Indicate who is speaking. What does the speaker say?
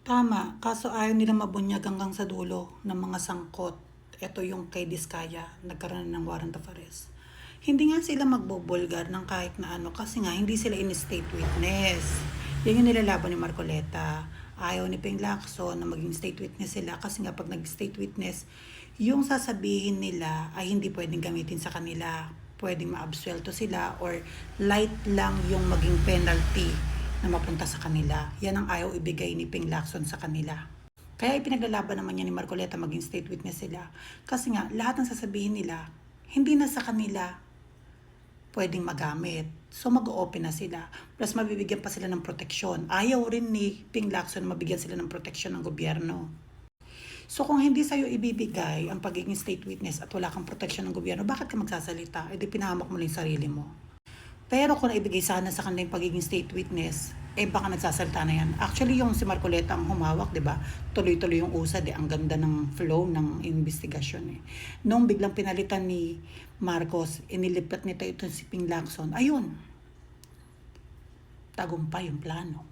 Speaker 1: Tama, kaso ayaw nila mabunyag hanggang sa dulo ng mga sangkot. Ito yung kay Diskaya, nagkaroon ng warrant of arrest. Hindi nga sila magbubulgar ng kahit na ano kasi nga hindi sila in state witness. Yan yung nilalaban ni Marcoleta. Ayaw ni Ping Lacson na maging state witness sila kasi nga pag nag-state witness, yung sasabihin nila ay hindi pwedeng gamitin sa kanila. Pwedeng maabsuelto sila or light lang yung maging penalty na mapunta sa kanila. Yan ang ayaw ibigay ni Ping Lacson sa kanila. Kaya ipinaglalaban naman niya ni Marcoleta maging state witness sila. Kasi nga, lahat ng sasabihin nila, hindi na sa kanila pwedeng magamit. So mag-open na sila. Plus mabibigyan pa sila ng proteksyon. Ayaw rin ni Ping Lacson mabigyan sila ng proteksyon ng gobyerno. So kung hindi sa'yo ibibigay ang pagiging state witness at wala kang proteksyon ng gobyerno, bakit ka magsasalita? E di pinahamak mo lang yung sarili mo. Pero kung naibigay sana sa kanila yung pagiging state witness, baka nagsasalita na yan. Actually, yung si Marcoleta ang humawak, di ba? Tuloy-tuloy yung usad, ang ganda ng flow ng investigasyon. Nung biglang pinalitan ni Marcos, inilipat nito ito si Ping Lacson, ayun, tagumpay yung plano.